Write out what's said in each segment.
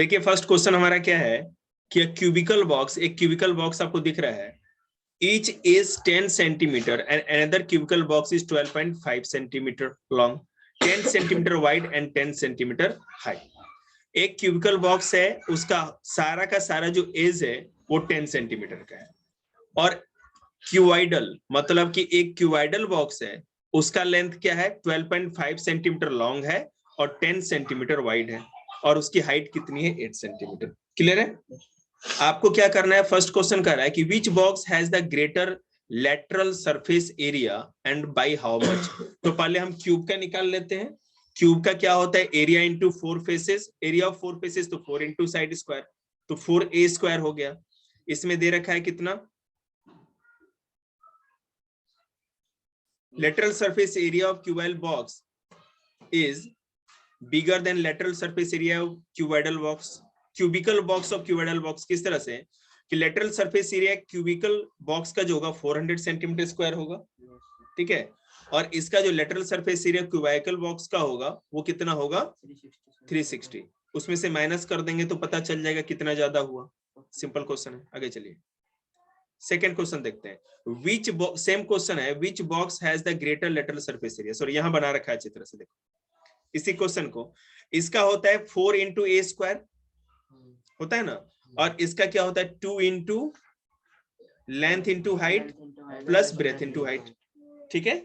देखिए first question हमारा क्या है कि क्यूबिकल बॉक्स, एक क्यूबिकल बॉक्स आपको दिख रहा है, each is 10 centimeter and another cubical box is 12.5 centimeter long, 10 centimeter wide and 10 centimeter high. एक क्यूबिकल बॉक्स है, उसका सारा का सारा जो एज है वो 10 सेंटीमीटर का है, और क्यूबाइडल मतलब कि एक क्यूबाइडल बॉक्स है, उसका लेंथ क्या है 12.5 सेंटीमीटर लॉन्ग है और 10 सेंटीमीटर वाइड है, और उसकी हाइट कितनी है 8 सेंटीमीटर। क्लियर है? आपको क्या करना है, फर्स्ट क्वेश्चन कर रहा है कि which box has the greater lateral surface area and by how much. तो पहले हम क्यूब का निकाल लेते हैं। क्यूब का क्या होता है, area into 4 faces, area of 4 faces तो 4 इंटू साइड स्क्वायर, तो 4a स्क्वायर हो गया। इसमें दे रखा है कितना, lateral surface area of cuboidal box is bigger than lateral surface area of cuboidal box. Cubical box of cuboidal box किस तरह से कि lateral surface area cubical box का जो होगा 400 सेंटीमीटर स्क्वायर होगा, ठीक है, और इसका जो लेटरल सरफेस एरिया क्यूबाइकल बॉक्स का होगा वो कितना होगा 360। उसमें से माइनस कर देंगे तो पता चल जाएगा कितना ज्यादा हुआ। सिंपल क्वेश्चन है, आगे चलिए सेकंड क्वेश्चन देखते हैं। विच सेम क्वेश्चन है, which box has the greater lateral surface area. Sorry यहां बना रखा है अच्छी तरह से, देखो इसी क्वेश्चन को, इसका होता है 4 इंटू ए स्क्वायर होता है ना, और इसका क्या होता है 2 into length into height plus breadth into height, ठीक है,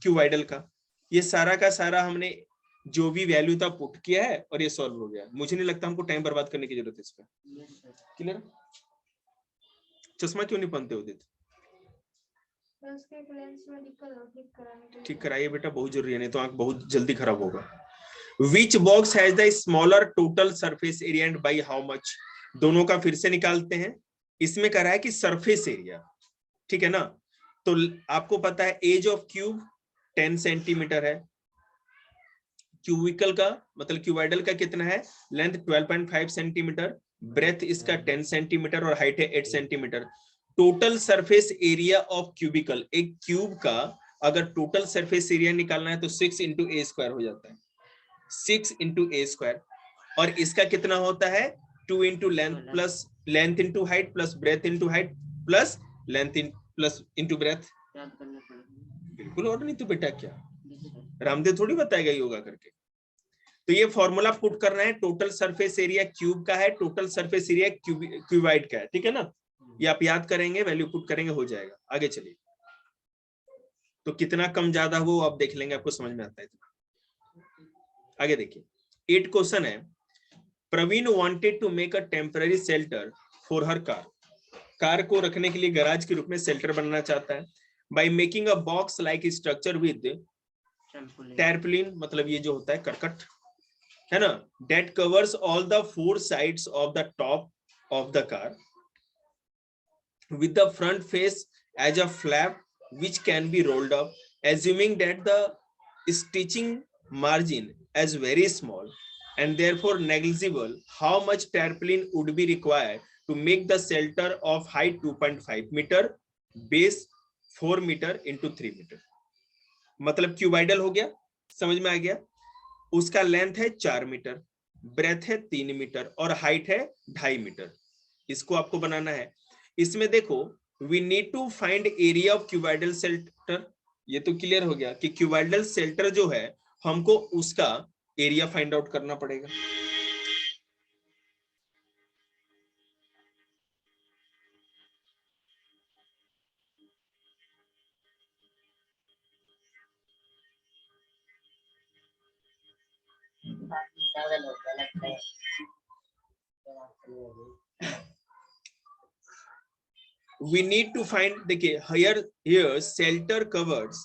क्यूबाइडल का। ये सारा का सारा हमने जो भी वैल्यू था पुट किया है और ये सॉल्व हो गया। मुझे नहीं लगता हमको टाइम बर्बाद करने की जरूरत है इस पर। क्लियर? चश्मा क्यों नहीं पहनते हो दीदी? ठीक कराइए बेटा, बहुत जरूरी है, नहीं तो आंख बहुत जल्दी खराब होगा। Which box has the smaller total surface area and by how much? दोनों का फिर से निकालते हैं। इसमें कह रहा है कि सरफेस एरिया, ठीक है ना, तो आपको पता है एज ऑफ क्यूब 10 सेंटीमीटर है, क्यूबिकल का मतलब क्यूबाइडल का कितना है, लेंथ 12.5 सेंटीमीटर, ब्रेथ इसका 10 सेंटीमीटर और हाइट है 8 centimetre. Total surface area of cubicle, एक क्यूब का अगर टोटल सरफेस एरिया निकालना है तो 6 इंटू ए स्क्वायर हो जाता है, 6 इंटू ए स्क्वायर, और इसका कितना होता है 2 into length plus length into height plus breadth into height plus length plus into breadth. बिल्कुल, और नहीं तो बेटा क्या, रामदेव थोड़ी बताएगा योगा करके। तो ये फॉर्मूला पुट करना है, टोटल सरफेस एरिया क्यूब का है, टोटल सरफेस एरिया क्यूबाइड का है, ठीक है ना, ये आप याद करेंगे, वैल्यू पुट करेंगे, हो जाएगा। आगे चलिए, तो कितना कम ज्यादा हुआ आप देख लेंगे, आपको समझ में आता है। आगे देखिए 8 क्वेश्चन है। Praveen wanted to make a temporary shelter for her car. Car को रखने के लिए गैराज के रूप में शेल्टर बनाना चाहता है। By making a box like structure with tarpaulin, मतलब ये जो होता है करकट है ना, that covers all the 4 sides of the top of the car with the front face as a flap which can be rolled up, assuming that the stitching margin is very small and therefore negligible, how much tarpaulin would be required to make the shelter of height 2.5 meter, base 4 meter into 3 meter। मतलब cuboidal हो गया, समझ में आ गया, उसका length है 4 metre, breath है 3 metre और हाइट है 2.5 मीटर। इसको आपको बनाना है। इसमें देखो we need to find area of cuboidal shelter. ये तो क्लियर हो गया कि क्यूबाइडल शेल्टर जो है हमको उसका एरिया फाइंड आउट करना पड़ेगा। We need to find, देखिए here shelter covers,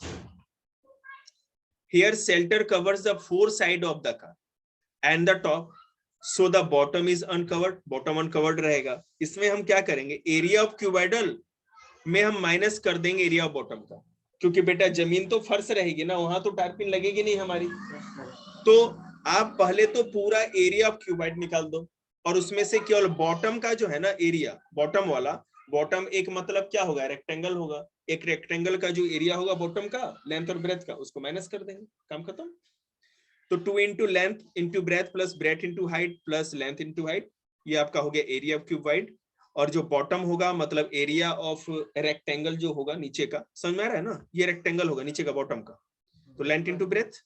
here shelter covers the 4 side of the car and the top, so the bottom is uncovered, bottom uncovered रहेगा। इसमें हम क्या करेंगे, एरिया ऑफ क्यूबाइडल में हम माइनस कर देंगे एरिया ऑफ बॉटम का, क्योंकि बेटा जमीन तो फर्श रहेगी ना, वहां तो टारपिन लगेगी नहीं हमारी। तो आप पहले तो पूरा एरिया ऑफ क्यूबाइड निकाल दो, और उसमें से केवल बॉटम का जो है ना एरिया, बॉटम वाला, बॉटम एक मतलब क्या होगा, रेक्टेंगल होगा, एक रेक्टेंगल का जो एरिया होगा बॉटम का लेंथ और ब्रेथ का, उसको माइनस कर देंगे, काम खत्म। तो 2 into length into breadth plus breadth into height plus length into height, ये आपका हो गया एरिया ऑफ क्यूब वाइड। और जो बॉटम होगा मतलब एरिया ऑफ रेक्टेंगल जो होगा नीचे का, समझ में आ रहा है ना, ये रेक्टेंगल होगा नीचे का बॉटम का, तो लेंथ इंटू ब्रेथ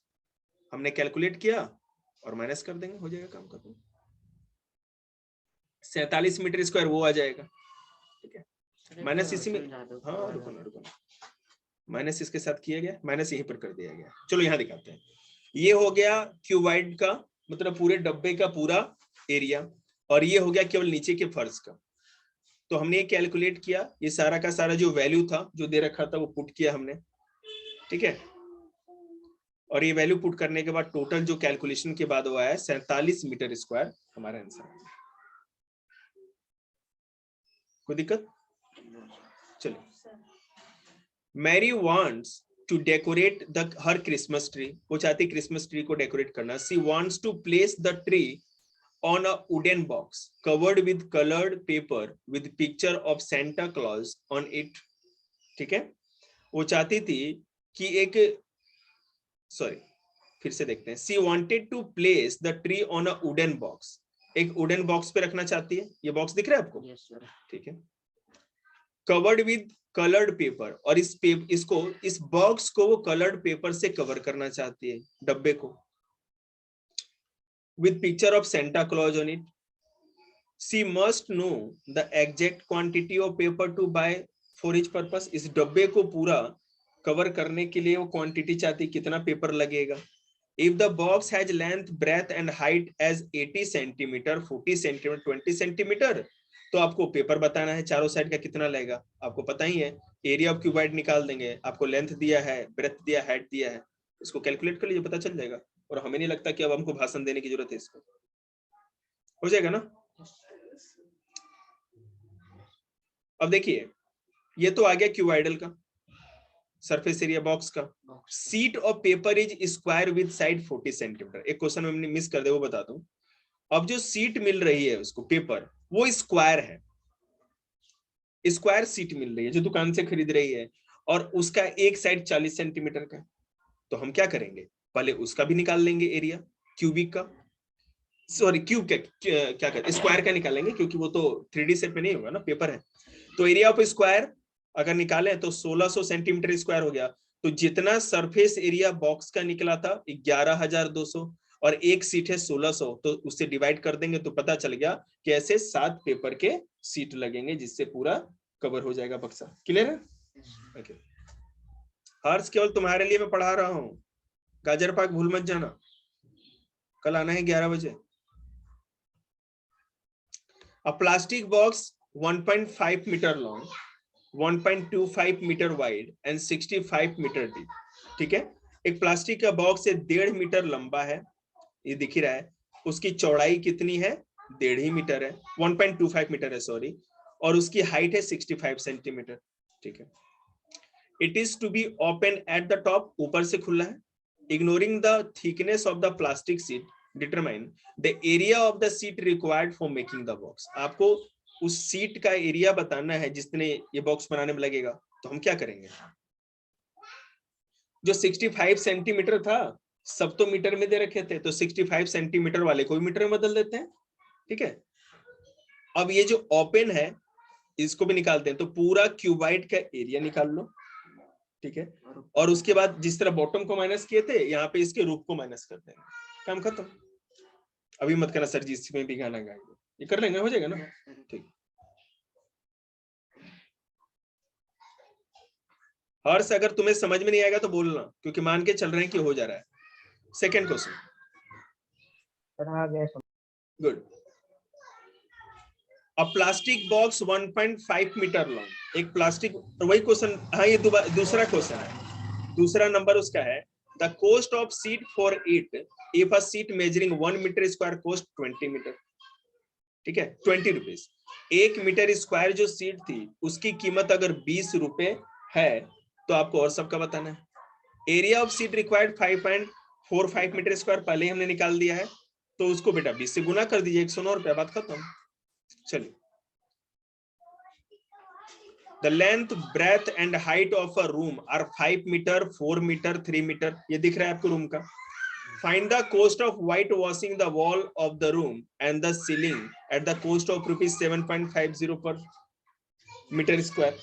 हमने कैलकुलेट किया और माइनस कर देंगे, हो जाएगा काम खत्म। 47 मीटर स्क्वायर वो आ जाएगा, ठीक है। माइनस इसी में, हाँ रुको, माइनस इसके साथ किया गया, माइनस यहीं पर कर दिया गया। चलो यहाँ दिखाते हैं। ये हो गया क्यूबाइड का मतलब पूरे डब्बे का पूरा एरिया, और ये हो गया केवल नीचे के फर्श का। तो हमने ये कैलकुलेट किया, ये सारा का सारा जो वैल्यू था जो दे रखा था वो पुट किया हमने, ठीक है। और ये वैल्यू पुट करने के बाद टोटल जो कैलकुलेशन के बाद वो आया 47 मीटर स्क्वायर हमारा आंसर। कोई दिक्कत? चलिए, Mary wants to decorate the her Christmas tree, वो चाहती क्रिसमस ट्री को डेकोरेट करना। She wants to place the tree on a wooden box covered with colored paper with picture of Santa Claus on it, ठीक है। वो चाहती थी कि एक, सॉरी फिर से देखते हैं। She wanted to place the tree on a wooden box, एक वुडन बॉक्स पे रखना चाहती है। ये बॉक्स दिख रहा है आपको? yes, sir. ठीक है। कवर्ड विद कलर्ड पेपर, और इस बॉक्स को वो कलर्ड पेपर से कवर करना चाहती है, डब्बे को, with picture of Santa Claus on it. She must know the exact quantity of paper to buy for each purpose. इस डब्बे को पूरा कवर करने के लिए वो क्वांटिटी चाहती, कितना पेपर लगेगा। If the box has length, breadth and height as 80 centimetre, 40 centimetre, 20 centimetre, तो आपको पेपर बताना है चारों साइड का कितना लगेगा। आपको पता ही है, एरिया ऑफ क्यूबाइड निकाल देंगे, आपको लेंथ दिया है, ब्रेथ दिया, हाइट दिया है, इसको कैलकुलेट कर लीजिए, पता चल जाएगा। और हमें नहीं लगता कि अब हमको भाषण देने की जरूरत है, इसको हो जाएगा ना। अब देखिए, ये तो आ गया क्यूबाइडल का सरफेस एरिया बॉक्स का। Seat of paper is square with side 40 centimetre. एक क्वेश्चन हमने मिस कर दिया, वो बता दूं। अब जो सीट मिल रही है उसको पेपर, वो स्क्वायर है, स्क्वायर सीट मिल रही है जो दुकान से खरीद रही है, और उसका एक साइड 40 सेंटीमीटर का। तो हम क्या करेंगे, पहले उसका भी निकाल लेंगे एरिया क्यूबिक का, सॉरी क्यूब क्या कहते, स्क्वायर का निकालेंगे, क्योंकि वो तो 3D सेट में नहीं होगा ना, पेपर है। तो एरिया ऑफ स्क्वायर अगर निकाले तो 1600 सेंटीमीटर स्क्वायर हो गया। तो जितना सरफेस एरिया बॉक्स का निकला था 11200, और एक सीट है 1600, तो उससे डिवाइड कर देंगे तो पता चल गया कि ऐसे 7 पेपर के सीट लगेंगे, जिससे पूरा कवर हो जाएगा बक्सा। क्लियर है? ओके। हर्ष, केवल तुम्हारे लिए मैं पढ़ा रहा हूं, गाजर पाक भूल मत जाना, कल आना है 11 बजे। A plastic box 1.5 meter long, 1.25 metre wide and 65 metre deep, ठीक है। एक प्लास्टिक का बॉक्स है, 1.5 मीटर लंबा है, ये दिख ही रहा है। उसकी चौड़ाई कितनी है? 1.5 मीटर है, 1.25 मीटर है सॉरी, और उसकी हाइट है 65 सेंटीमीटर, ठीक है। It is to be open at the top, ऊपर से खुला है। Ignoring the thickness of the plastic sheet, determine the area of the sheet required for making the box. आपको उस सीट का एरिया बताना है जितने ये बॉक्स बनाने में लगेगा। तो हम क्या करेंगे, जो 65 सेंटीमीटर था, सब तो मीटर में दे रखे थे, तो 65 सेंटीमीटर वाले को भी मीटर में बदल देते हैं, ठीक है। अब ये जो ओपन है इसको भी निकालते हैं, तो पूरा क्यूबाइड का एरिया निकाल लो, ठीक है। और उसके बाद जिस तरह बॉटम को माइनस किए थे, यहाँ पे इसके रूप को माइनस कर देंगे, काम खत्म। अभी मत करना सर जी, इसमें भी गाना गाएंगे, ये कर लेंगे, हो जाएगा ना, ठीक। हर्ष, अगर तुम्हें समझ में नहीं आएगा तो बोलना, क्योंकि मान के चल रहे हैं कि हो जा रहा है। Second question, good. A plastic box 1.5 metre long, एक प्लास्टिक, वही क्वेश्चन, हाँ ये दूसरा क्वेश्चन है, दूसरा नंबर उसका है। The cost of sheet for it if a sheet measuring 1 metre square cost 20 metre, ठीक है, 20 रुपीज। 1 मीटर स्क्वायर जो सीट थी उसकी कीमत अगर 20 रुपए है, तो आपको और सबका बताना है। Area of sheet required 5.45 metre square पहले ही हमने निकाल दिया है, तो उसको बेटा 20 से गुना कर दीजिए, 109 रुपया, बात खत्म। चलिए, the length, breadth and height of a room are 5 metre, 4 metre, 3 metre, ये दिख रहा है आपको रूम का। Find the cost of whitewashing the wall of the room and the ceiling at the cost of rupees 7.50 per metre square.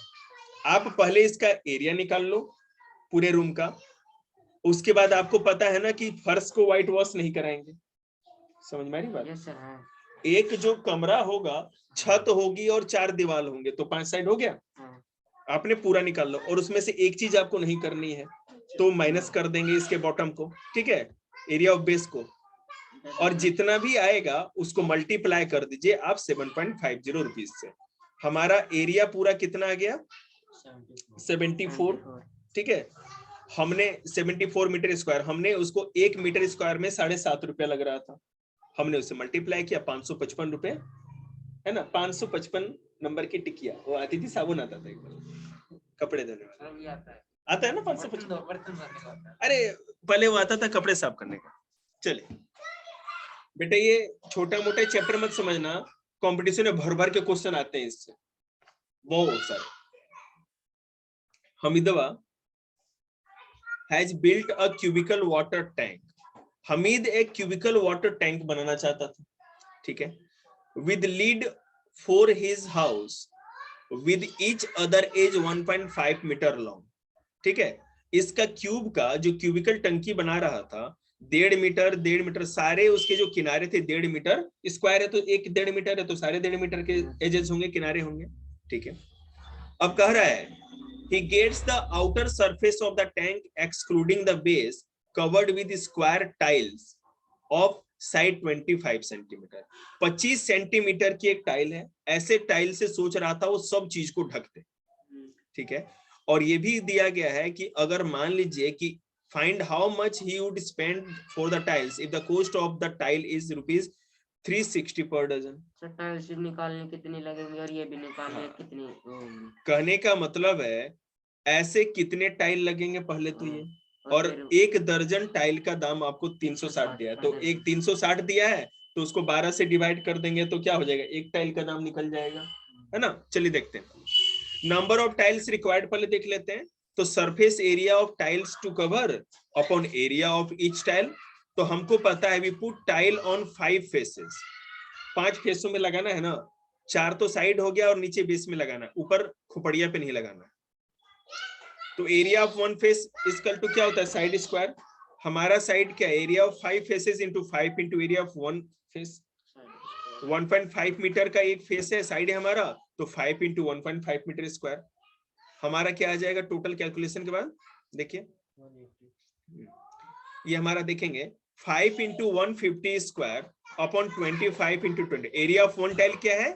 आप पहले इसका area निकाल लो पूरे रूम का, उसके बाद आपको पता है ना कि फर्श को व्हाइट वॉश नहीं कराएंगे। समझ में आ रही बात? Yes sir. हाँ। एक जो कमरा होगा, छत होगी और 4 दीवार होंगे, तो 5 साइड हो गया। आपने पूरा निकाल लो, और उसमें से एक चीज आपको नहीं करनी है तो माइनस कर देंगे इसके बॉटम को, ठीक है, एरिया ऑफ बेस को, और जितना भी आएगा उसको मल्टीप्लाई कर दीजिए आप 7.50 रुपीज से। हमारा एरिया पूरा कितना आ गया? 74, ठीक है। हमने 74 मीटर स्क्वायर, हमने उसको 1 मीटर स्क्वायर में 7.5 रुपया लग रहा था, हमने उससे मल्टीप्लाई किया 555 रुपए, है ना। 555 नंबर की टिकिया, वो आती थी, साबुन आता था एक बार कपड़े धोने वाला, आता है ना 555। अरे पहले वो आता था कपड़े साफ करने का। चलिए बेटा, ये छोटा मोटा चैप्टर मत समझना, कंपटीशन में भर भर के क्वेश्चन आते हैं इससे बहुत सारे। हमीदवा has built a cubical water tank. Hamid एक क्यूबिकल वाटर टैंक बनाना चाहता था, ठीक है, with lid for his house with each other edge 1.5 metre long, ठीक है। इसका क्यूब का जो क्यूबिकल टंकी बना रहा था 1.5 मीटर सारे उसके जो किनारे थे 1.5 मीटर स्क्वायर है, तो एक 1.5 मीटर है तो सारे 1.5 मीटर के एजेस होंगे, किनारे होंगे, ठीक है। अब कह रहा है he gets the outer surface of the tank excluding the base covered with square tiles of side 25 centimetre. 25 centimetre की एक टाइल है, ऐसे टाइल से सोच रहा था वो सब चीज को ढक दे, ठीक है। और ये भी दिया गया है कि अगर मान लीजिए कि find how much he would spend for the tiles if the cost of the tile is rupees 360 per dozen. Tiles निकालने कितनी लगेंगी और ये भी निकालने कितनी? कहने का मतलब है ऐसे कितने टाइल लगेंगे पहले तो ये, और 1 दर्जन टाइल का दाम आपको 360 दिया है, तो एक 360 दिया है तो उसको 12 से डिवाइड कर देंगे तो क्या हो जाएगा, एक टाइल का दाम निकल जाएगा, है ना। चलिए देखते हैं नंबर ऑफ टाइल्स रिक्वायर्ड, पहले देख लेते हैं। तो surface area of tiles to cover upon area of each tile, तो हमको पता है we put tile on 5 faces, 5 फेसों में लगाना है ना, 4 तो साइड हो गया और नीचे बेस में लगाना, ऊपर खोपड़िया पे नहीं लगाना। तो area of 1 face equal to क्या होता है, साइड स्क्वायर। हमारा साइड क्या है, area of 5 faces into 5 into area of 1 face. 1.5 metre का एक फेस है, साइड है हमारा, तो 5 इंटू 1.5 मीटर स्क्वायर। हमारा क्या आ जाएगा टोटल कैलकुलेशन के बाद, देखिए ये हमारा देखेंगे 5 into 150 square upon 25 into 20। Area of 1 tile क्या है,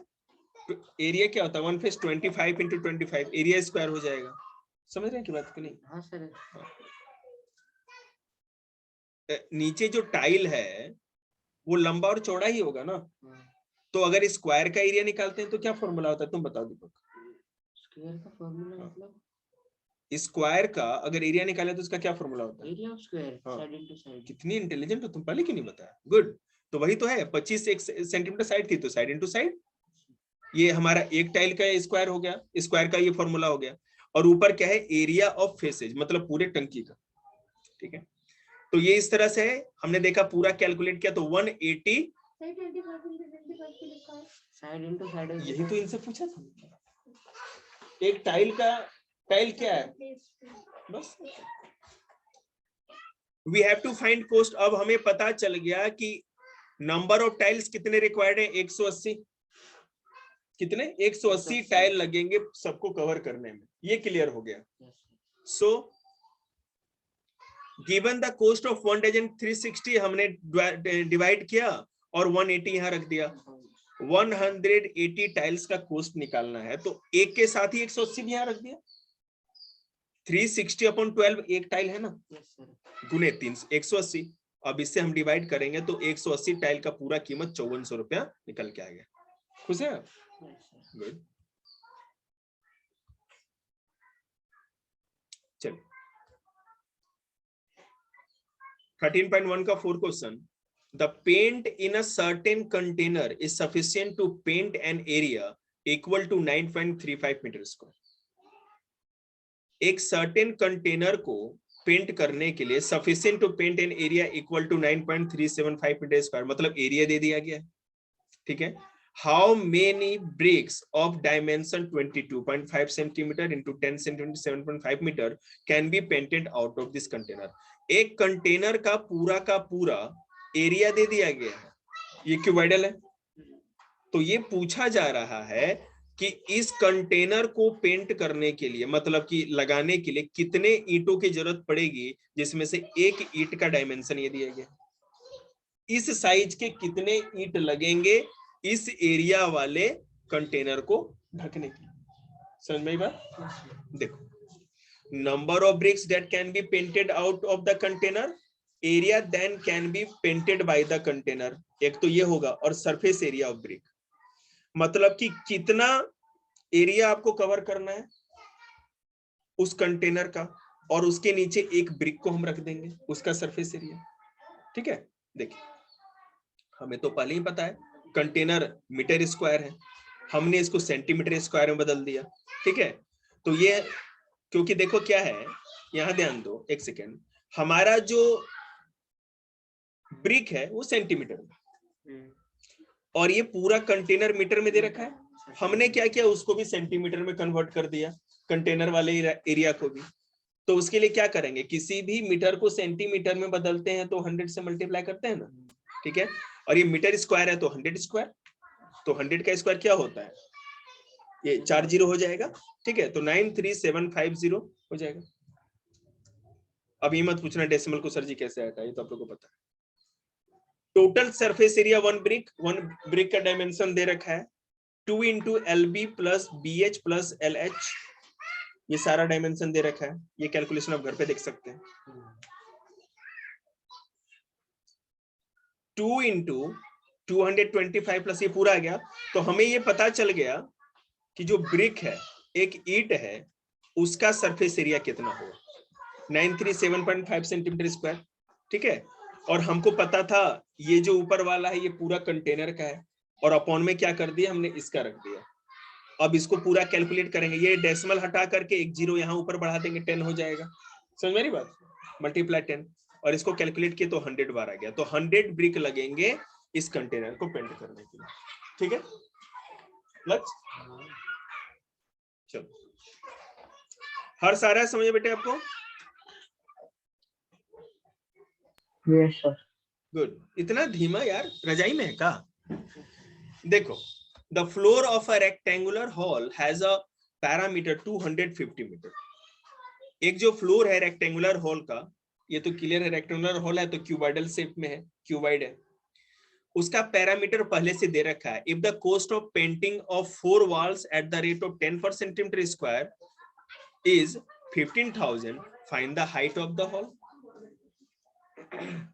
एरिया क्या होता है 1 फेस, 25 इंटू 25 एरिया स्क्वायर हो जाएगा। समझ रहे हैं कि बात को नहीं? हाँ सर। नीचे जो टाइल है वो लंबा और चौड़ा ही होगा ना, तो अगर स्क्वायर का एरिया निकालते हैं तो क्या फॉर्मूला होता है, तुम बताओ दीपक। स्क्वायर का फॉर्मूला मतलब, स्क्वायर का अगर एरिया निकाले तो उसका क्या फॉर्मूला होता है, area of square side into side. कितनी इंटेलिजेंट हो तुम, पहले क्यों नहीं बताया, गुड। तो वही तो है, 25 सेंटीमीटर साइड थी तो साइड इनटू साइड, ये हमारा एक टाइल का स्क्वायर हो गया, स्क्वायर का ये फॉर्मूला हो गया। और ऊपर क्या है, एरिया ऑफ फेसेज मतलब पूरे टंकी का, ठीक है। तो ये इस तरह से है, हमने देखा पूरा कैलकुलेट किया तो 180 साइड इनटू साइड, यही तो इनसे पूछा था। एक टाइल का, टाइल क्या है बस, we have to find cost. अब हमें पता चल गया कि नंबर ऑफ टाइल्स कितने रिक्वायर्ड है, 180। कितने, 180 टाइल लगेंगे सबको कवर करने में, ये क्लियर हो गया। So given the cost of 1 dozen 360 हमने डिवाइड किया और 180 यहां रख दिया। 180 टाइल्स का कॉस्ट निकालना है तो एक के साथ ही 180 भी यहां रख दिया। 360 अपॉन 12 एक टाइल है ना, गुने 3 180। अब इससे हम डिवाइड करेंगे तो 180 टाइल का पूरा कीमत 5400 रुपया निकल के आ गया। खुश है? गुड। चलिए 13.1 का 4 question. The paint in a certain container is sufficient to paint an area equal to 9.35 metre square. एक सर्टेन कंटेनर को पेंट करने के लिए sufficient to paint an area equal to 9.375 metre square, मतलब एरिया दे दिया गया है, ठीक है। How many bricks of dimension 22.5 centimetre into 10 centimetre 7.5 metre can be painted out of this container. एक कंटेनर का पूरा एरिया दे दिया गया है, ये क्यूबाइडल है, तो ये पूछा जा रहा है कि इस कंटेनर को पेंट करने के लिए, मतलब कि लगाने के लिए कितने ईंटों की जरूरत पड़ेगी, जिसमें से एक ईंट का डायमेंशन ये दिया गया, इस साइज के कितने ईंट लगेंगे इस एरिया वाले कंटेनर को ढकने के लिए। समझ में आई बात? देखो, number of bricks that can be painted out of the container, area then can be painted by the container, एक तो ये होगा, और सरफेस एरिया ऑफ ब्रिक, मतलब कि कितना एरिया आपको कवर करना है उस कंटेनर का, और उसके नीचे एक ब्रिक को हम रख देंगे, उसका सरफेस एरिया, ठीक है। देखिए, हमें तो पहले ही पता है कंटेनर मीटर स्क्वायर है, हमने इसको सेंटीमीटर स्क्वायर में बदल दिया, ठीक है। तो ये, क्योंकि देखो क्या है, यहां ध्यान दो एक सेकेंड, हमारा जो ब्रिक है वो सेंटीमीटर में, और ये पूरा कंटेनर मीटर में दे रखा है, हमने क्या किया, उसको भी सेंटीमीटर में कन्वर्ट कर दिया, कंटेनर वाले एरिया को भी। तो उसके लिए क्या करेंगे, किसी भी मीटर को सेंटीमीटर में बदलते हैं तो 100 से मल्टीप्लाई करते हैं ना, ठीक है। और ये मीटर स्क्वायर है तो 100 स्क्वायर, तो 100 का स्क्वायर क्या होता है, ये 4 जीरो हो जाएगा, ठीक है। तो 93750 हो जाएगा। अब ये मत पूछना डेसिमल को सर जी कैसे आया था, ये तो आप लोगों को पता है। Total surface area one brick का डायमेंशन दे रखा है 2 into LB plus BH plus LH, ये सारा डायमेंशन दे रखा है, ये कैलकुलेशन आप घर पे देख सकते हैं। 2 इंटू 225 प्लस ये पूरा आ गया, तो हमें ये पता चल गया कि जो ब्रिक है, एक ईंट है, उसका सरफेस एरिया कितना होगा, 937.5 सेंटीमीटर स्क्वायर, ठीक है। और हमको पता था ये जो ऊपर वाला है ये पूरा कंटेनर का है, और अपॉन में क्या कर दिया हमने, इसका रख दिया। अब इसको पूरा कैलकुलेट करेंगे, ये डेसिमल हटा करके एक जीरो यहाँ ऊपर बढ़ा देंगे, 10 हो जाएगा, समझ मेरी बात, मल्टीप्लाई 10, और इसको कैलकुलेट किए तो 100 बार आ गया, तो 100 ब्रिक लगेंगे इस कंटेनर को पेंट करने के लिए, ठीक है। लक्ष्य, चलो, हर सारा समझ बेटे आपको? Yes sir. गुड, इतना धीमा यार, रजाई में है का? देखो, the floor of a rectangular hall has a parameter 250 metre. एक जो फ्लोर है रेक्टेंगुलर हॉल का, ये तो क्लियर है, रेक्टेंगुलर हॉल है तो क्यूबाइडल शेप में है, क्यूबाइड है, उसका पैरामीटर पहले से दे रखा है। If the cost of painting of 4 walls at the rate of 10 पर centimetre square is 15,000, find the height of the hall.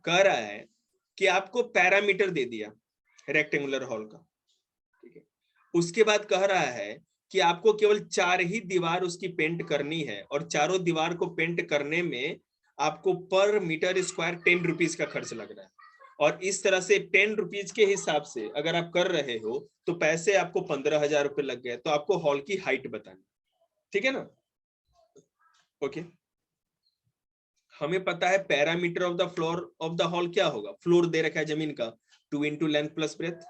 कह रहा है कि आपको पैरामीटर दे दिया रेक्टेंगुलर हॉल का, ठीक है। उसके बाद कह रहा है कि आपको केवल 4 ही दीवार उसकी पेंट करनी है, और चारों दीवार को पेंट करने में आपको पर मीटर स्क्वायर 10 रुपीज का खर्च लग रहा है। और इस तरह से 10 रुपीज के हिसाब से अगर आप कर रहे हो तो पैसे आपको 15,000 रुपए लग गए, तो आपको हॉल की हाइट बतानी, ठीक है ना। ओके, हमें पता है parameter of the floor of the hall क्या होगा, फ्लोर दे रखा है जमीन का 2 into length plus breadth,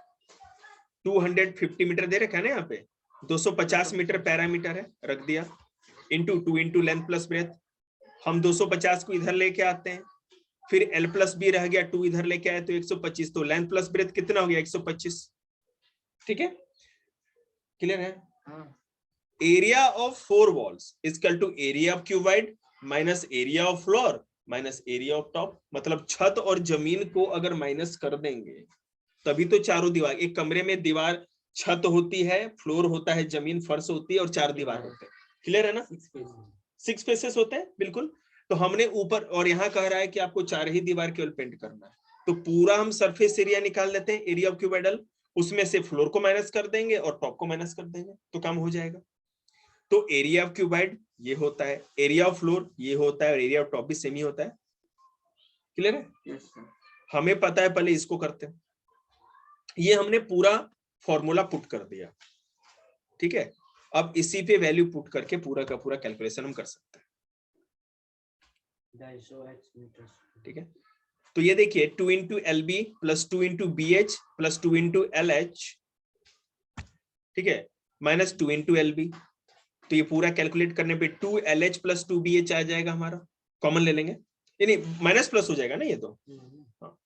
250 metre दे रखा है ना, यहाँ पे 250 मीटर पैरामीटर है, रख दिया, into 2 into length plus breath, हम 250 को इधर लेके आते हैं, फिर L प्लस बी रह गया, 2 इधर लेके आए तो 125, तो लेंथ प्लस ब्रेथ कितना हो गया, 125, ठीक है, क्लियर है। Area of 4 walls equal to area of cuboid minus area of floor minus area of top, मतलब छत और जमीन को अगर माइनस कर देंगे तभी तो चारों दीवार, एक कमरे में दीवार छत होती है, फ्लोर होता है, जमीन फर्श होती है, और 4 दीवार होते हैं, क्लियर है ना, 6 फेसेस होते हैं, बिल्कुल। तो हमने ऊपर, और यहाँ कह रहा है कि आपको 4 ही दीवार केवल पेंट करना है, तो पूरा हम सरफेस एरिया निकाल लेते हैं, एरिया ऑफ क्यूबाइडल, उसमें से फ्लोर को माइनस कर देंगे और टॉप को माइनस कर देंगे तो काम हो जाएगा। तो एरिया ऑफ क्यूबाइड ये होता है, एरिया ऑफ फ्लोर ये होता है, और एरिया ऑफ टॉप भी सेम ही होता है, क्लियर है। Yes sir. हमें पता है, पहले इसको करते हैं, ये हमने पूरा फॉर्मूला पुट कर दिया, ठीक है। अब इसी पे वैल्यू पुट करके पूरा का पूरा कैलकुलेशन हम कर सकते हैं। 250 मीटर। ठीक है, तो ये देखिए 2 into L B plus 2 into B H plus 2 into L H, ठीक है, माइनस 2 इंटू एल बी। तो ये पूरा कैलकुलेट करने पे 2 L H plus 2 B H आ जाएगा हमारा, कॉमन ले लेंगे, यानी माइनस प्लस हो जाएगा ना ये तो। हाँ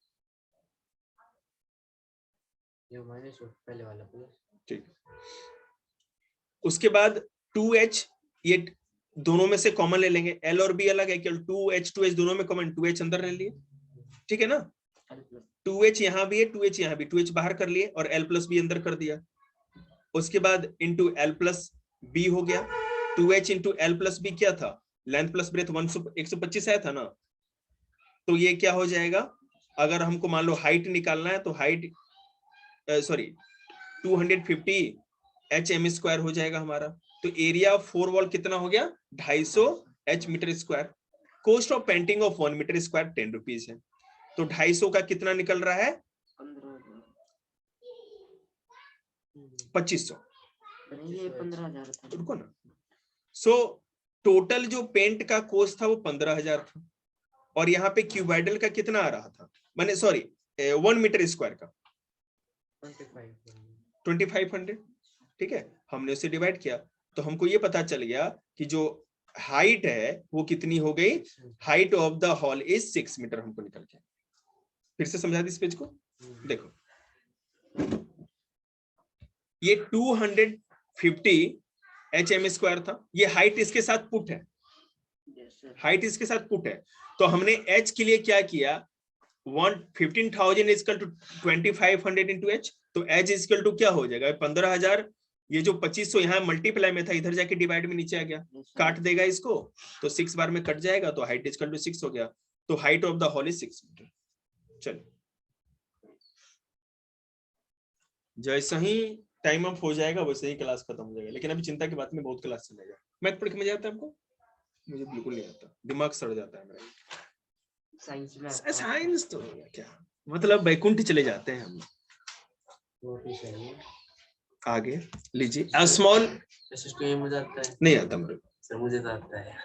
ये माइनस पहले वाला प्लस। ठीक, उसके बाद 2h, ये दोनों में से कॉमन ले लेंगे, l और b अलग है, केवल 2h 2h दोनों में कॉमन, 2h अंदर ले लिए, ठीक है ना। 2h यहाँ भी है, 2h यहाँ भी, 2h बाहर कर लिए और l प्लस बी अंदर कर दिया। उसके बाद इंटू l प्लस बी हो गया, 2h into l plus B क्या था, लेंथ प्लस ब्रेथ 125 आया था ना। तो ये क्या हो जाएगा, अगर हमको मान लो हाइट निकालना है तो हाइट सॉरी 250 HM² हो जाएगा हमारा। तो एरिया ऑफ 4 वॉल कितना हो गया, 250 H metre square. Cost of painting of 1 metre square 10 rupees है। तो 250 का कितना निकल रहा है, 2500। ये 15,000 था। रुको ना, सो टोटल जो पेंट का कॉस्ट था वो 15,000 था, और यहाँ पे क्यूबाइडल का कितना आ रहा था, मैंने सॉरी 1 मीटर स्क्वायर का 2500, ठीक है। हमने उसे डिवाइड किया तो हमको ये पता चल गया कि जो हाइट है वो कितनी हो गई, height of the hall is 6 metre, हमको निकल गया। फिर से समझा दी इस पेज को, देखो ये 250 HM² था, ये हाइट इसके साथ पुट है, हाइट इसके साथ पुट है। तो हमने h के लिए क्या किया, 15,000 is equal to 2500 into h, तो h इज इक्वल टू क्या हो जाएगा 15,000, ये जो 2500 यहाँ मल्टीप्लाई में था इधर जाके डिवाइड में नीचे आ गया, काट देगा इसको तो 6 बार में कट जाएगा, तो हाइट इज इक्वल टू 6 हो गया। तो height of the hall is 6 metre. चलो जैसे ही टाइम अप हो जाएगा वैसे ही क्लास खत्म हो जाएगा, लेकिन अभी चिंता की बात में बहुत क्लास चलेगा। मैथ पढ़ के मजा आता है हमको, मुझे बिल्कुल नहीं आता, दिमाग सड़ जाता है मेरा। साइंस में साइंस तो क्या मतलब बैकुंठ चले जाते हैं हम। आगे लीजिए, स्मॉल मुझे आता है, नहीं आता मेरे को, सर मुझे तो आता है।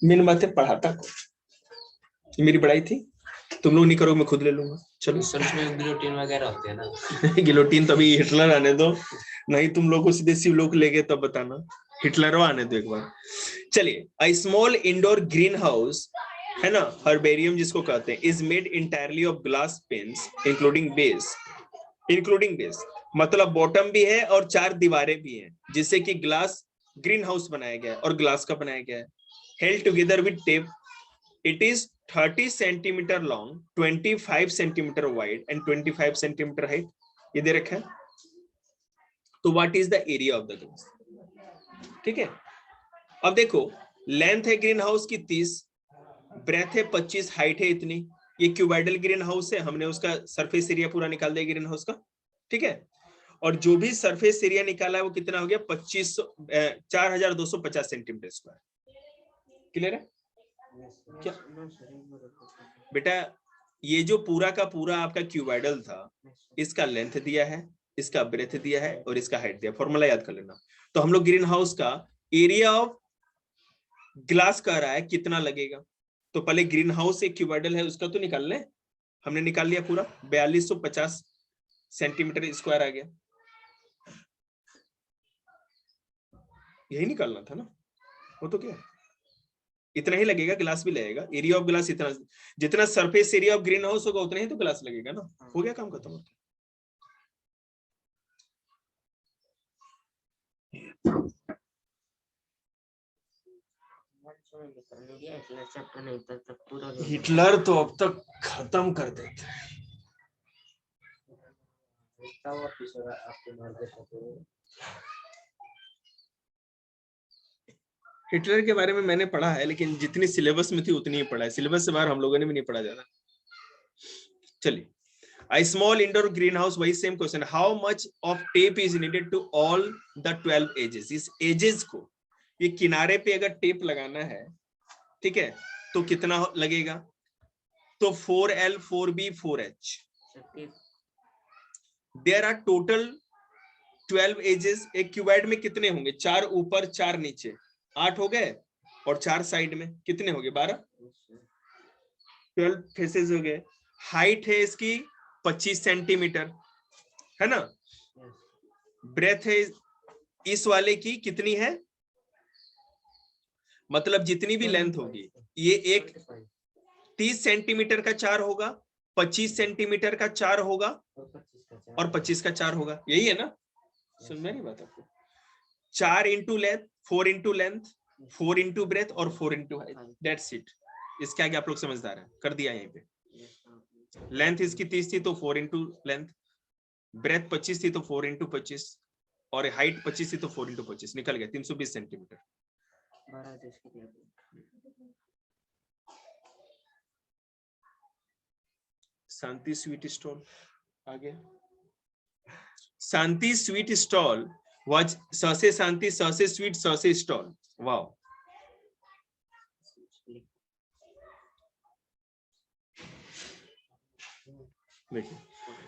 मेन बात है पढ़ाता को, मेरी पढ़ाई थी, तुम लोग नहीं करोगे मैं खुद ले लूंगा। चलो सर उसमें गिलोटिन वगैरह होते हैं ना। गिलोटिन तो अभी हिटलर आने दो, नहीं तुम लोग को सीधे शिवलोक ले गए तब बताना, हिटलर आने दो एक बार। चलिए, a small indoor greenhouse है ना, हर्बेरियम जिसको कहते हैं, is made entirely of glass panes including base, including base मतलब बॉटम भी है और 4 दीवारें भी हैं, जिससे कि ग्लास ग्रीन हाउस बनाया गया है और ग्लास का बनाया गया है। Held together with tape, it is 30 centimetre long, 25 centimetre wide and 25 centimetre height, ये दे रखा है। तो what is the area of the glass, ठीक है। अब देखो लेंथ है ग्रीन हाउस की 30, ब्रेथ है 25, हाइट है इतनी, ये क्यूबाइडल ग्रीन हाउस है, हमने उसका सरफेस एरिया पूरा निकाल दिया ग्रीन हाउस का, ठीक है। और जो भी सरफेस एरिया निकाला है वो कितना हो गया 4250 सेंटीमीटर स्क्वायर। क्लियर है क्या बेटा, ये जो पूरा का पूरा आपका क्यूबाइडल था, इसका लेंथ दिया है, इसका ब्रेथ दिया है और इसका हाइट दिया, फॉर्मूला याद कर लेना। तो हम लोग ग्रीन हाउस का एरिया ऑफ ग्लास कह रहा है कितना लगेगा, तो पहले ग्रीन हाउस एक क्यूबाइडल है उसका तो निकाल ले, हमने निकाल लिया पूरा 4250 सेंटीमीटर स्क्वायर आ गया, यही निकालना था ना, वो तो क्या इतना ही लगेगा, ग्लास भी लगेगा, एरिया ऑफ ग्लास इतना, जितना surface area of green house होगा उतना ही तो ग्लास लगेगा ना, हो गया काम खत्म। हिटलर तो अब तक खत्म कर देते। हिटलर के बारे में मैंने पढ़ा है, लेकिन जितनी सिलेबस में थी उतनी ही पढ़ा है, सिलेबस से बाहर हम लोगों ने भी नहीं पढ़ा ज्यादा। चलिए, a small indoor greenhouse, वही same question, how much of tape is needed to all the 12 edges, इस एजेस को, ये किनारे पे अगर टेप लगाना है, ठीक है, तो कितना लगेगा, तो 4L 4B 4H, there are total 12 edges, एक क्यूबाइड में कितने होंगे, 4 ऊपर 4 नीचे, 8 हो गए, और 4 साइड में कितने हो गए 12, 12 फेसेस हो गए। हाइट है इसकी 25 सेंटीमीटर, है ना। ब्रेथ है इस वाले की कितनी है, मतलब जितनी भी लेंथ होगी, ये एक 30 सेंटीमीटर का 4 होगा, 25 सेंटीमीटर का 4 होगा और 25 का 4 होगा, यही है ना। सुन में नहीं बात आपको। 4 into length, 4 into length, 4 into breadth और 4 इंटू हाइट, दैट्स इट। इसके आगे आप लोग समझदार हैं, कर दिया यहीं पे। लेंथ इसकी 30 थी तो 4 इंटू लेंथ, ब्रेथ 25 थी तो 4 इंटू 25 और हाइट 25 थी तो 4 इंटू 25, निकल गया 320 सेंटीमीटर। शांति स्वीट स्टॉल आगे। शांति स्वीट स्टॉल was ससे शांति ससे स्वीट ससे stall. Wow,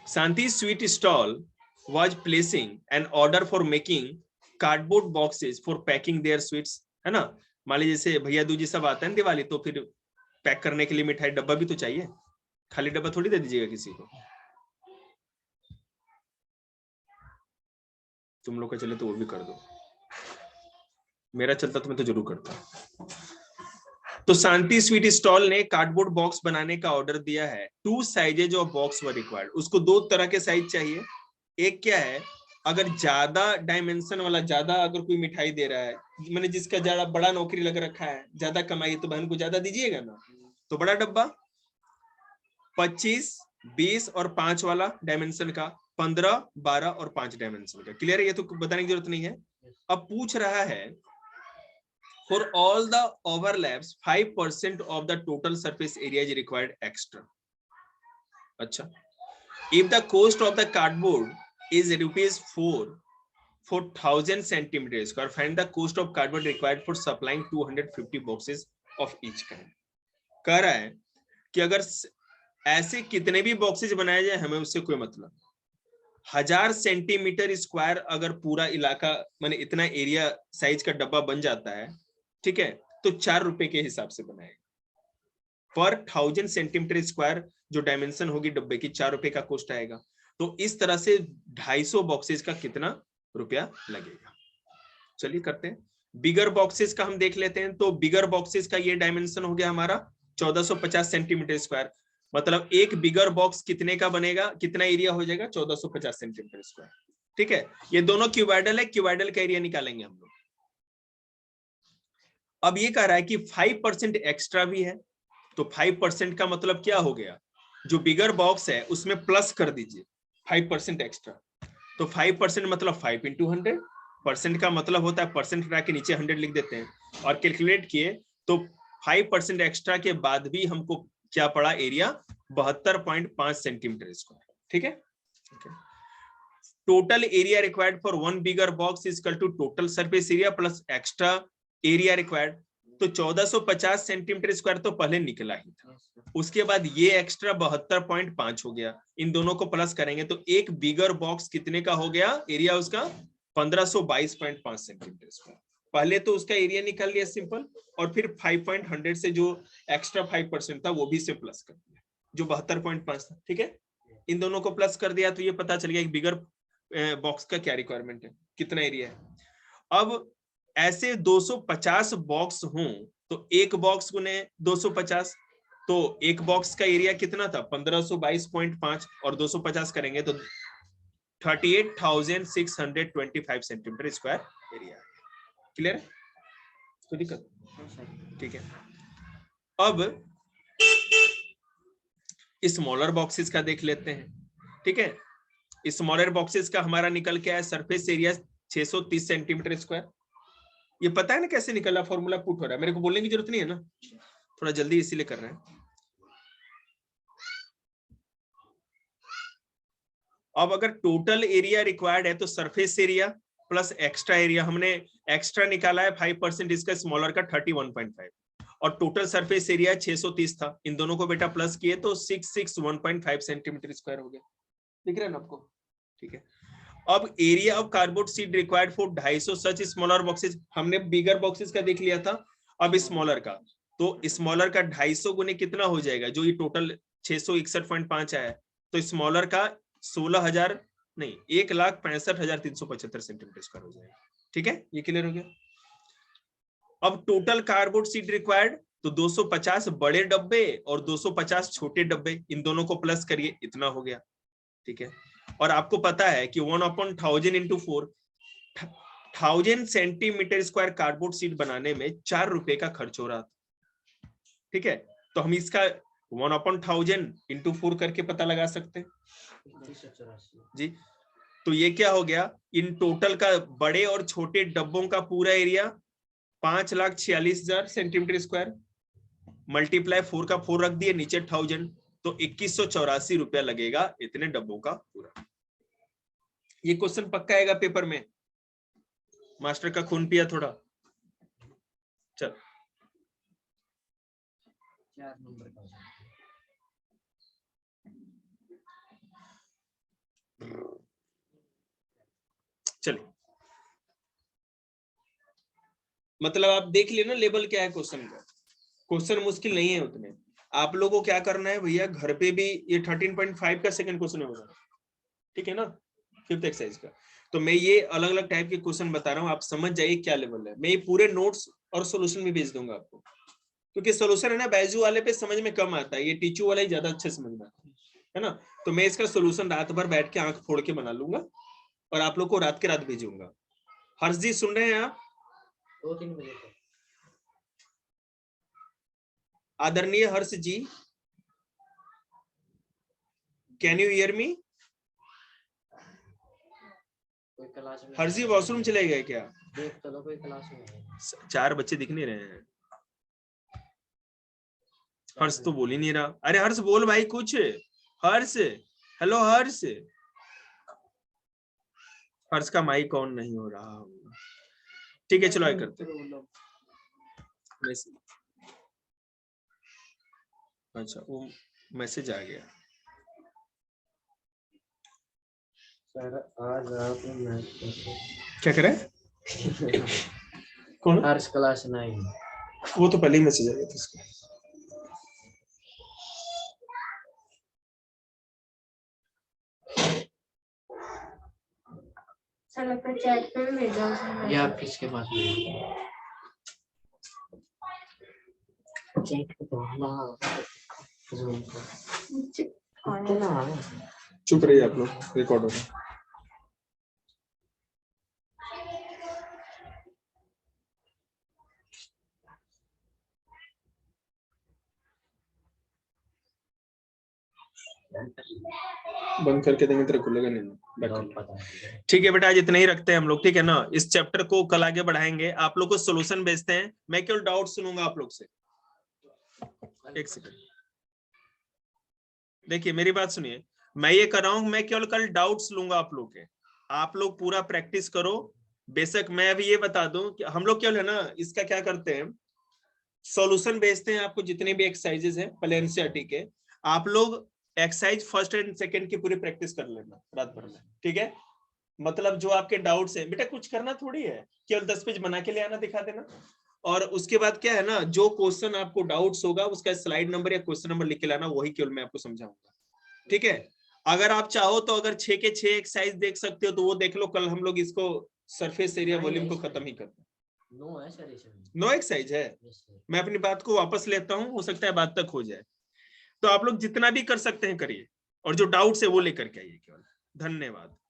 Shanti sweet stall was placing an order for making cardboard boxes for packing their sweets, है ना। मान लीजिए जैसे भैया दूजी सब आता है दिवाली, तो फिर पैक करने के लिए मिठाई डब्बा भी तो चाहिए, खाली डब्बा थोड़ी दे दीजिएगा किसी को। तुम लोग का चले तो वो भी कर दो, मेरा चलता तो मैं तो जरूर करता। तो शांति स्वीट स्टॉल ने कार्डबोर्ड बॉक्स बनाने का ऑर्डर दिया है। 2 sizes of box were required, उसको 2 तरह के साइज चाहिए। एक क्या है, अगर ज्यादा डायमेंशन वाला, ज्यादा अगर कोई मिठाई दे रहा है, मैंने जिसका ज्यादा बड़ा नौकरी लग रखा है, ज्यादा कमाई, तो बहन को ज्यादा दीजिएगा ना, तो बड़ा डब्बा 25, 20 और 5 वाला डायमेंशन का, 15, 12 और 5 डायमेंशन का। क्लियर है, ये तो बताने की जरूरत नहीं है। अब पूछ रहा है for all the overlaps 5% of the total surface area is required extra. अच्छा, if the cost of the cardboard is ₹4 for 1000 centimeter square, find the cost of cardboard required for supplying 250 boxes of each kind. कह रहा है कि अगर ऐसे कितने भी boxes बनाए जाए, हमें उससे कोई मतलब। 1000 सेंटीमीटर स्क्वायर अगर पूरा इलाका माने इतना एरिया साइज का डब्बा बन जाता है, ठीक है, तो 4 रुपए के हिसाब से बनाएगा। पर 1000 सेंटीमीटर स्क्वायर जो डायमेंशन होगी डब्बे की, 4 रुपए का कॉस्ट आएगा। तो इस तरह से 250 बॉक्सेस का कितना रुपया लगेगा। चलिए करते हैं। बिगर बॉक्सेस का हम देख लेते हैं। तो बिगर बॉक्सेस का ये डायमेंशन हो गया हमारा 1450 सेंटीमीटर स्क्वायर, मतलब एक बिगर बॉक्स कितने का बनेगा, कितना एरिया हो जाएगा, 1450 सेंटीमीटर स्क्वायर। ठीक है, ये दोनों क्यूबाइडल है, क्यूबाइडल का एरिया निकालेंगे हम लोग। अब ये कह रहा है कि 5% एक्स्ट्रा भी है, तो 5% का मतलब क्या हो गया, जो बिगर बॉक्स है उसमें प्लस कर दीजिए 5% एक्स्ट्रा। तो 5% मतलब 5 into 100, परसेंट का मतलब होता है परसेंट हटा के नीचे 100 लिख देते हैं, और कैलकुलेट किए तो 5% एक्स्ट्रा के बाद भी हमको क्या पड़ा, एरिया 72.5 सेंटीमीटर स्क्वायर। ठीक है, total area required for 1 bigger box is equal to total surface area plus extra area required. तो 1450 सेंटीमीटर स्क्वायर तो पहले निकला ही था, उसके बाद ये एक्स्ट्रा 72.5 हो गया, इन दोनों को प्लस करेंगे तो एक बिगर बॉक्स कितने का हो गया, एरिया उसका 1522.5 सेंटीमीटर स्क्वायर। पहले तो उसका एरिया निकाल लिया सिंपल, और फिर 5.100 से जो एक्स्ट्रा 5% था वो भी से प्लस कर दिया, जो 72.5 था। ठीक है, इन दोनों को प्लस कर दिया तो ये पता चल गया एक बिगर बॉक्स का क्या रिक्वायरमेंट है, कितना एरिया है। अब ऐसे 250 बॉक्स हों तो एक बॉक्स गुने 250, तो एक बॉक्स का एरिया कितना था 1522.5, और 250 करेंगे तो 38,625 सेंटीमीटर स्क्वायर एरिया। क्लियर है, कोई दिक्कत? ठीक है, अब स्मॉलर बॉक्सेस का देख लेते हैं। ठीक है, स्मॉलर बॉक्सेस का हमारा निकल के आया सरफेस एरिया 630 सेंटीमीटर स्क्वायर। ये पता है ना कैसे निकला, फॉर्मूला पुट हो रहा है, मेरे को बोलने की जरूरत नहीं है ना, थोड़ा जल्दी इसीलिए कर रहे हैं। अब अगर टोटल एरिया रिक्वायर्ड है तो surface area plus extra area, हमने एक्स्ट्रा निकाला है 5%, इसका स्मॉलर का 31.5, और टोटल सरफेस एरिया 630 था, इन दोनों को बेटा प्लस किए तो 661.5 सेंटीमीटर स्क्वायर हो गया। दिख रहा है ना आपको? ठीक है, अब area of cardboard sheet required for 250 such smaller boxes, हमने बिगर बॉक्सेस का देख लिया था। अब स्मॉलर का, तो स्मॉलर का 250 गुने कितना हो जाएगा, जो ये टोटल 661.5 आया है, तो स्मॉलर का 16,000 नहीं 1,65,375 सेंटीमीटर स्क्वायर हो जाएगा। ठीक है, ये क्लियर हो गया। अब टोटल कार्डबोर्ड शीट रिक्वायर्ड, तो 250 बड़े डब्बे और 250 छोटे डब्बे, इन दोनों को प्लस करिए, इतना हो गया। ठीक है, और आपको पता है कि 1/1000 into 4, 1000 centimetre square cardboard sheet बनाने में 4 रुपए का खर्च हो रहा था। ठीक है, तो हम इसका 1/1000 इंटू 4 करके पता लगा सकते हैं जी। तो ये क्या हो गया, इन टोटल का बड़े और छोटे डब्बों का पूरा एरिया 5,46,000 सेंटीमीटर स्क्वायर, मल्टीप्लाई 4 का 4 रख दिए, नीचे 1000, तो 2184 रुपया लगेगा इतने डब्बों का पूरा। ये क्वेश्चन पक्का आएगा पेपर में, मास्टर का खून पिया थोड़ा। चल 4 नंबर का चलिए, मतलब आप देख लेना लेवल क्या है क्वेश्चन का। क्वेश्चन मुश्किल नहीं है उतने। आप लोगों को क्या करना है भैया, घर पे भी ये 13.5 का सेकंड क्वेश्चन है, ठीक है ना, 5th एक्सरसाइज का। तो मैं ये अलग अलग टाइप के क्वेश्चन बता रहा हूँ, आप समझ जाइए क्या लेवल है। मैं ये पूरे नोट्स और सोल्यूशन भी भेज दूंगा आपको, क्योंकि सोल्यूशन है ना बैजू वाले पे समझ में कम आता है, ये टीचू वाला ही ज्यादा अच्छे समझ में आता है ना। तो मैं इसका सोल्यूशन रात भर बैठ के आंख फोड़ के बना लूंगा और आप लोग को रात के रात भेजूंगा। हर्ष जी सुन रहे हैं आप? 2-3 बजे तक। आदरणीय हर्ष जी, कैन यू हियर मी? कोई क्लास में हर्ष जी वॉशरूम चले गए क्या? देख तो लो, कोई क्लास में है। 4 बच्चे दिख नहीं रहे हैं। हर्ष तो बोल ही नहीं रहा। अरे हर्ष बोल भाई कुछ। हर्ष, हेलो हर्ष। हर्ष का माइक ऑन नहीं हो रहा। ठीक है चलो आए करते हैं। अच्छा वो मैसेज आ गया। सर आज आप क्या करे? कौन? हर्ष क्लास 9। वो तो पहले ही मैसेज आ गया था इसका। सर अपने चैट पे भी भेजा उसने। ये आप किसके पास भेजा? चैट पे तो ना जूम पर ना। चुप रहिए आप लोग, रिकॉर्ड हो रहा है। बंद करके देंगे तेरे खुलेगा नहीं। ठीक है बेटा, आज इतना ही रखते हैं हम लोग, ठीक है ना। इस चैप्टर को कल आगे बढ़ाएंगे। आप लोग को सोल्यूशन भेजते हैं, मैं केवल डाउट सुनूंगा आप लोग से। एक सेकंड देखिए मेरी बात सुनिए, मैं ये कर रहा हूं, मैं केवल कल डाउट्स लूंगा आप लोग के। आप लोग पूरा प्रैक्टिस करो। बेशक मैं अभी ये बता दूं कि हम लोग केवल है ना इसका क्या करते हैं, सॉल्यूशन भेजते हैं आपको, जितने भी एक्सरसाइजेस हैं पहले एनसीईआरटी के, आप लोग एक्सरसाइज फर्स्ट एंड सेकंड की पूरी प्रैक्टिस कर लेना रात भर में, ठीक है। मतलब जो आपके डाउट्स हैं बेटा, कुछ करना थोड़ी है, केवल 10 पेज बना के ले आना, दिखा देना। और उसके बाद क्या है ना, जो क्वेश्चन आपको डाउट्स होगा उसका स्लाइड नंबर या क्वेश्चन नंबर लिख के लाना, वही केवल मैं आपको समझाऊंगा, ठीक है। अगर आप चाहो तो अगर 6 के 6 एक्सरसाइज देख सकते हो तो वो देख लो, कल हम लोग इसको सरफेस एरिया वॉल्यूम को खत्म ही करते हैं। नो है सर, इसमें नो एक्सरसाइज है। मैं अपनी बात को वापस लेता हूं, हो सकता है बात तक हो जाए। तो आप लोग जितना भी कर सकते हैं करिए, और जो डाउट्स है वो लेकर के आइए केवल। धन्यवाद।